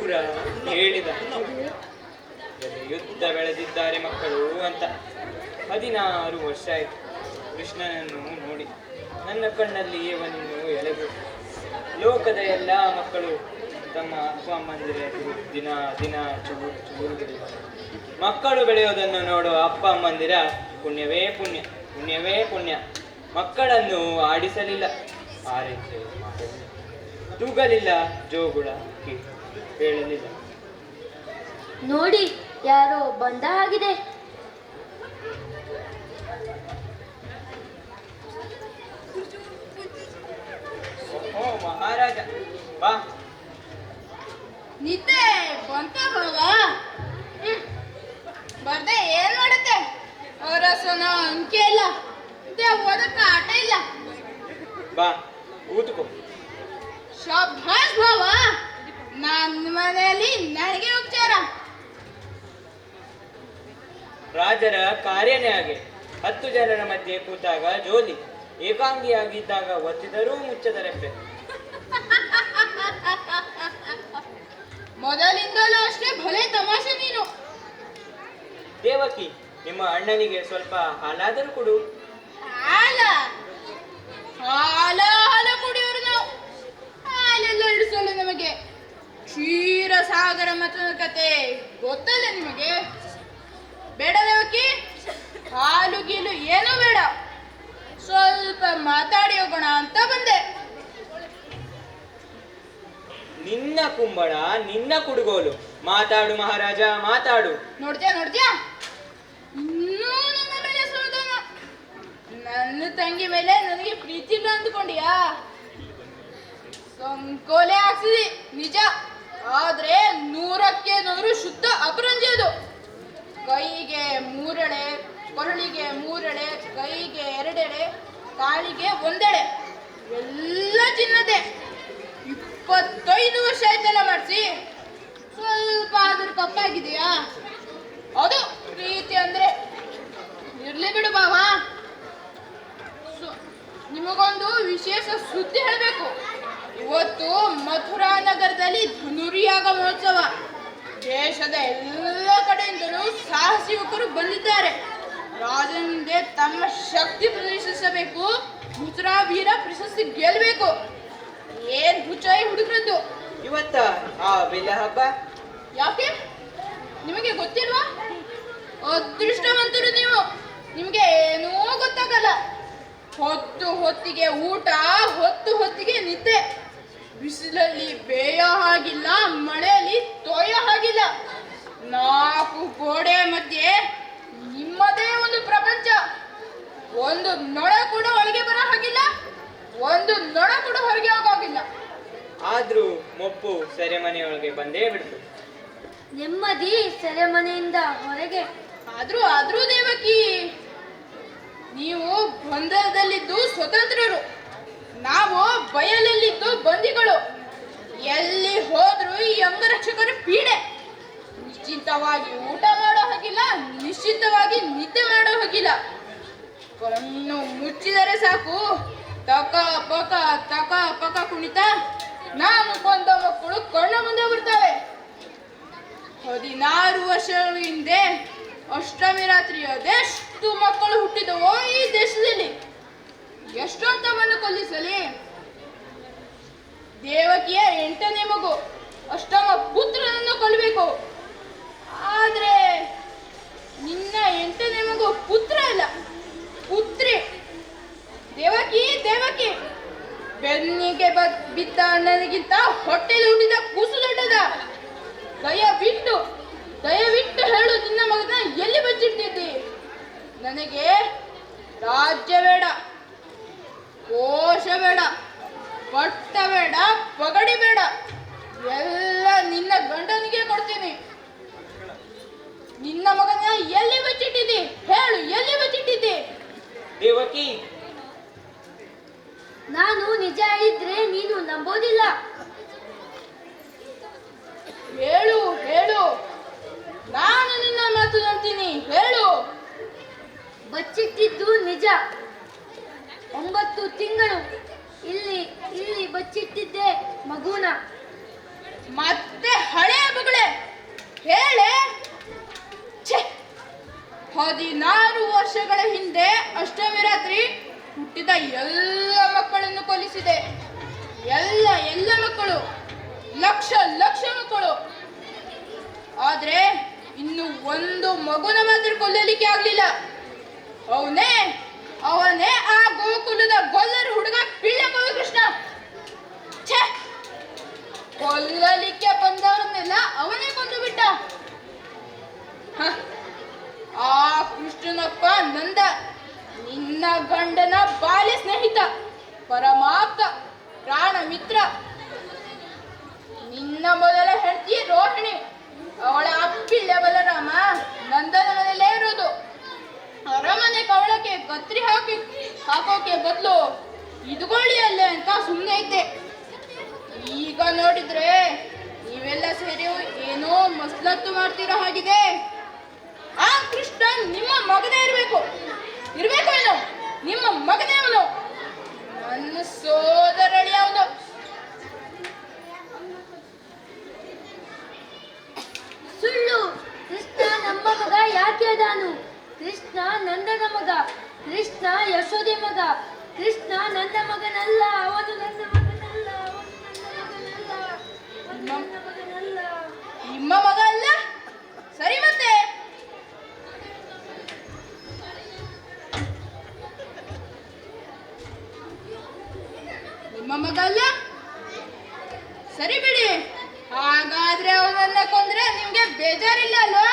ದೂರ ಹೇಳಿದ. ಯುದ್ಧ ಬೆಳೆದಿದ್ದಾರೆ ಮಕ್ಕಳು ಅಂತ. 16 ವರ್ಷ ಆಯಿತು ಕೃಷ್ಣನನ್ನು ನೋಡಿ. ನನ್ನ ಕಣ್ಣಲ್ಲಿ ಅವನನ್ನು ಎಳೆದು. ಲೋಕದ ಎಲ್ಲ ಮಕ್ಕಳು ತಮ್ಮ ಅಪ್ಪ ಅಮ್ಮಂದಿರ ದಿನ ದಿನ ಚೂರು ಮಕ್ಕಳು ಬೆಳೆಯೋದನ್ನು ನೋಡೋ ಅಪ್ಪ ಅಮ್ಮಂದಿರ ಪುಣ್ಯವೇ ಪುಣ್ಯ, ಪುಣ್ಯವೇ ಪುಣ್ಯ. ಮಕ್ಕಳನ್ನು ಆಡಿಸಲಿಲ್ಲ, ಆರೈಕೆ ಮಾಡಲಿಲ್ಲ, ತೂಗಲಿಲ್ಲ, ಜೋಗುಳ ಹೇಳಲಿಲ್ಲ. ನೋಡಿ, ಯಾರೋ ಬಂದ ಹಾಗಿದೆ. ಓ ಮಹಾರಾಜ, ಬಾ. ನಿದ್ದೆ ಬಂತ ಬಾವ? ಬರ್ದೆ ಏನ್ ಮಾಡುತ್ತೆ? ಅವರ ಅಂಕೆ ಇಲ್ಲ, ಓದಕ್ಕ ಆಟ ಇಲ್ಲ. ಬಾ ಕೂತ್ಕೋ. ಶಭಾಷ್ ಭಾವ, ನನ್ನ ಮನೆಯಲ್ಲಿ ನನಗೆ ಉಪಚಾರ. ರಾಜರ ಕಾರ್ಯನೇ ಹಾಗೆ. 10 ಜನರ ಮಧ್ಯೆ ಕೂತಾಗ ಜೋಲಿ, ಏಕಾಂಗಿಯಾಗಿದ್ದಾಗ ಒತ್ತಿದರೂ ಮುಚ್ಚದ ರೆಪ್ಪೆ. ಮೊದಲಿಂದಲೂ ಅಷ್ಟೇ ಭಲೆ ತಮಾಷೆ ನೀನು. ದೇವಕಿ, ನಿಮ್ಮ ಅಣ್ಣನಿಗೆ ಸ್ವಲ್ಪ ಹಾಲಾದರೂ ಕೊಡು. ಹಾಲ ಹಾಲ ಹಾಲ ಕುಡಿಯೋರು ನಾವು. ಹಾಲೆಲ್ಲ ಇಡಿಸೋಲ್ಲ ನಮಗೆ. ಕ್ಷೀರ ಸಾಗರ ಮತದ ಕತೆ ಗೊತ್ತಲ್ಲ ನಿಮಗೆ? ಬೇಡ ದೇವಕಿ, ಹಾಲು ಗೀಲು ಏನೂ ಬೇಡ. ಸ್ವಲ್ಪ ಮಾತಾಡಿ ಹೋಗೋಣ ಅಂತ ಬಂದೆ. ನಿನ್ನ ಕುಂಬಳ, ನಿನ್ನ ಕುಡುಗೋಲು. ಮಾತಾಡು ಮಹಾರಾಜ, ಮಾತಾಡು. ನೋಡ್ದ್ಯಾ ಇನ್ನೂ ನನ್ನ ಮೇಲೆ ಸುಳ್ದಾನ. ನನ್ನ ತಂಗಿ ಮೇಲೆ ನನಗೆ ಪ್ರೀತಿ ಇಲ್ಲ ಅಂದ್ಕೊಂಡಿಯಾ? ಸಂಕೋಲೆ ಹಾಕ್ಸಿದಿ ನಿಜ, ಆದ್ರೆ 100ಕ್ಕೆ 100 ಶುದ್ಧ ಅಪರಂಜಿ ಅದು. ಕೈಗೆ 3 ಎಳೆ, ಕೊರಳಿಗೆ 3 ಎಳೆ, ಕೈಗೆ 2 ಎಳೆ, ಕಾಲಿಗೆ 1 ಎಳೆ, ಎಲ್ಲ ಚಿನ್ನದೆ. 25 ವರ್ಷ ಆಯ್ತಲ್ಲ ಮಾಡಿಸಿ. ಸ್ವಲ್ಪ ಆದ್ರೂ ಕಪ್ಪಾಗಿದೆಯಾ? ಅದು ಪ್ರೀತಿ ಅಂದ್ರೆ. ಇರ್ಲಿ ಬಿಡು ಬಾವ. ನಿಮಗೊಂದು ವಿಶೇಷ ಸುದ್ದಿ ಹೇಳಬೇಕು. ಇವತ್ತು ಮಥುರಾ ನಗರದಲ್ಲಿ ಧನುರ್ಯಾಗ ಮಹೋತ್ಸವ. ದೇಶದ ಎಲ್ಲ ಕಡೆಯಿಂದಲೂ ಸಾಹಸಿ ಯುವಕರು ಬಂದಿದ್ದಾರೆ. ರಾಜನ ಮುಂದೆ ತಮ್ಮ ಶಕ್ತಿ ಪ್ರದರ್ಶಿಸಬೇಕು, ಮಥುರಾ ವೀರ ಪ್ರಶಸ್ತಿ ಗೆಲ್ಲಬೇಕು. ಏನ್ ಹುಚ್ಚಾಯಿ ಹುಡುಗರದ್ದು. ಇವತ್ತ ಆ ಬೆಲ್ಲ ಹಬ್ಬ. ಯಾಕೆ ನಿಮಗೆ ಗೊತ್ತಿಲ್ವಾ? ಅದೃಷ್ಟವಂತರು ನೀವು. ನಿಮ್ಗೆ ಏನೂ ಗೊತ್ತಾಗಲ್ಲ. ಹೊತ್ತಿಗೆ ಊಟ, ಹೊತ್ತಿಗೆ ನಿದ್ದೆ. ಬಿಸಿಲಲ್ಲಿ ಬೇಯೋ ಹಾಗಿಲ್ಲ, ಮಳೆಯಲ್ಲಿ ತೋಯೋ ಹಾಗಿಲ್ಲ. 4 ಗೋಡೆ ಮಧ್ಯೆ ನಿಮ್ಮದೇ ಒಂದು ಪ್ರಪಂಚ. ಒಂದು ನೊಣ ಕೂಡ ಒಳಗೆ ಬರೋ ಹಾಗಿಲ್ಲ, ಒಂದು ನೊಣ ಕೂಡ ಹೊರಗೆ ಹೋಗೋಗಿಲ್ಲ. ಆದ್ರೂ ಮೊಪ್ಪು ಸೆರೆಮನೆಯೊಳಗೆ ಬಂದೇ ಬಿಡ್ತು. ನೆಮ್ಮದಿ ಸೆರೆಮನೆಯಿಂದ ಹೊರಗೆ. ಆದ್ರೂ ದೇವಕಿ, ನೀವು ಬಂಧದಲ್ಲಿದ್ದು ಸ್ವತಂತ್ರರು, ನಾವು ಬಯಲಲ್ಲಿದ್ದು ಬಂದಿಗಳು. ಎಲ್ಲಿ ಹೋದ್ರೂ ಈ ಅಂಗರಕ್ಷಕರ ಪೀಡೆ. ನಿಶ್ಚಿಂತವಾಗಿ ಊಟ ಮಾಡೋ ಹಾಗಿಲ್ಲ, ನಿಶ್ಚಿಂತವಾಗಿ ನಿದ್ದೆ ಮಾಡೋ ಹಾಗಿಲ್ಲ. ಕಣ್ಣು ಮುಚ್ಚಿದರೆ ಸಾಕು, ತಕ ಪಕ ಕುಣಿತ ನಾನು ಕೊಂದ ಮಕ್ಕಳು ಕಣ್ಣ ಮುಂದೆ ಬರ್ತವೆ. 16 ವರ್ಷಗಳ ಹಿಂದೆ ಅಷ್ಟಮಿ ರಾತ್ರಿ ಅದೆಷ್ಟು ಮಕ್ಕಳು ಹುಟ್ಟಿದವೋ ಈ ದೇಶದಲ್ಲಿ. ಎಷ್ಟೊಂತವನ್ನು ಕೊಲ್ಲಿಸಲಿ. ದೇವಕಿಯ 8ನೇ ಮಗು, ಅಷ್ಟಮ ಪುತ್ರನನ್ನು ಕೊಲ್ಲಬೇಕು. ಆದ್ರೆ ನಿನ್ನ 8ನೇ ಮಗು ಪುತ್ರ ಅಲ್ಲ, ಪುತ್ರಿ. ದೇವಕಿ, ಬೆನ್ನಿಗೆ ಬಿದ್ದ ಅಣ್ಣನಿಗಿಂತ ಹೊಟ್ಟೆಲಿ ಹುಟ್ಟಿದ ಕೂಸು ದೊಡ್ಡದ. ದಯವಿಟ್ಟು ಹೇಳು, ನಿನ್ನ ಮಗನ ಎಲ್ಲಿ ಬಚ್ಚಿಟ್ಟಿದ್ದಿ? ನನಗೆ ರಾಜ್ಯ ಬೇಡ, ಕೋಶ ಬೇಡ, ಪಟ್ಟ ಬೇಡ, ಪಗಡಿ ಬೇಡ. ಎಲ್ಲ ನಿನ್ನ ಗಂಡನಿಗೆ ಕೊಡ್ತೀನಿ. ನಿನ್ನ ಮಗನ ಎಲ್ಲಿ ಬಚ್ಚಿಟ್ಟಿದ್ದಿ? ಹೇಳು, ಎಲ್ಲಿ ಬಚ್ಚಿಟ್ಟಿದ್ದಿ? ದೇವಕಿ, ನಾನು ನಿಜ ಹೇಳಿದ್ರೆ ನೀನು ನಂಬೋದಿಲ್ಲ. ಹೇಳು, ನಾನು ನಿನ್ನ ಮಾತು ನಂಬ್ತೀನಿ. ಹೇಳು. ಬಚ್ಚಿಟ್ಟಿದ್ದು ನಿಜ. 9 ತಿಂಗಳು ಇಲ್ಲಿ ಬಚ್ಚಿಟ್ಟಿದ್ದೆ ಮಗುನ. ಮತ್ತೆ ಹಳೆ ಎಲ್ಲ ಮಕ್ಕಳನ್ನು ಕೊಲ್ಲಿಸಿದೆ. ಎಲ್ಲ ಮಕ್ಕಳು, ಲಕ್ಷ ಲಕ್ಷ ಮಕ್ಕಳು. ಆದ್ರೆ ಇನ್ನು ಒಂದು ಮಗುನ ಮಾತ್ರ ಕೊಲ್ಲಲಿಕ್ಕೆ ಆಗ್ಲಿಲ್ಲ. ಅವನೇ ಆ ಗೋಕುಲದ ಗೊಲ್ಲರ ಹುಡುಗ ಪಿಳ್ಳೆ ಮಗ ಕೃಷ್ಣ. ಛೇ, ಕೊಲ್ಲಲಿಕ್ಕೆ ಬಂದವರನ್ನೆಲ್ಲ ಅವನೇ ಕೊಂದು ಬಿಟ್ಟ. ಆ ಕೃಷ್ಣನಪ್ಪ ನಂದ ನಿನ್ನ ಗಂಡನ ಬಾಲ್ಯ ಸ್ನೇಹಿತ, ಪರಮಾಪ್ತ, ಪ್ರಾಣ ಮಿತ್ರ. ನಿನ್ನ ಮೊದಲ ಹೆಂಡತಿ ರೋಹಿಣಿ, ಅವಳ ಅಪ್ಪಿಳ್ಳೆ ಬಲರಾಮ ನಂದನ ಮನೆಯಲ್ಲೇ ಇರೋದು. ಅರಮನೆ ಕವಳಕ್ಕೆ ಕತ್ರಿ ಹಾಕೋಕೆ ಬದಲು ಇದುಕೊಳ್ಳಿ ಅಲ್ಲೇ ಅಂತ ಸುಮ್ಮನೆ ಇದ್ದೆ. ಈಗ ನೋಡಿದ್ರೆ ನೀವೆಲ್ಲ ಸೇರಿ ಏನೋ ಮಸ್ಲತ್ತು ಮಾಡ್ತಿರೋ ಹಾಗಿದೆ. ಆ ಕೃಷ್ಣ ನಿಮ್ಮ ಮಗನೇ ಇರಬೇಕು ಏನೋ, ನಿಮ್ಮ ಮಗನೇ ಅವನು, ನನ್ನ ಸೋದರಳಿ ಅವನು. ಸುಳ್ಳು. ಕೃಷ್ಣ ನಮ್ಮ ಮಗ ಯಾಕೆ ಅದಾನು? ಕೃಷ್ಣ ನಂದನ ಮಗ, ಕೃಷ್ಣ ಯಶೋದೆ ಮಗ. ಕೃಷ್ಣ ನನ್ನ ಮಗನಲ್ಲ, ಅವನು ನನ್ನ ಮಗನಲ್ಲ, ನಿಮ್ಮ ಮಗ ಅಲ್ಲ? ಸರಿ, ಮತ್ತೆ ನಿಮ್ಮ ಮಗ ಅಲ್ಲ? ಸರಿ ಬಿಡಿ, ಹಾಗಾದ್ರೆ ಅವನನ್ನ ಕೊಂದ್ರೆ ನಿಮ್ಗೆ ಬೇಜಾರಿಲ್ಲ ಅಲ್ವಾ?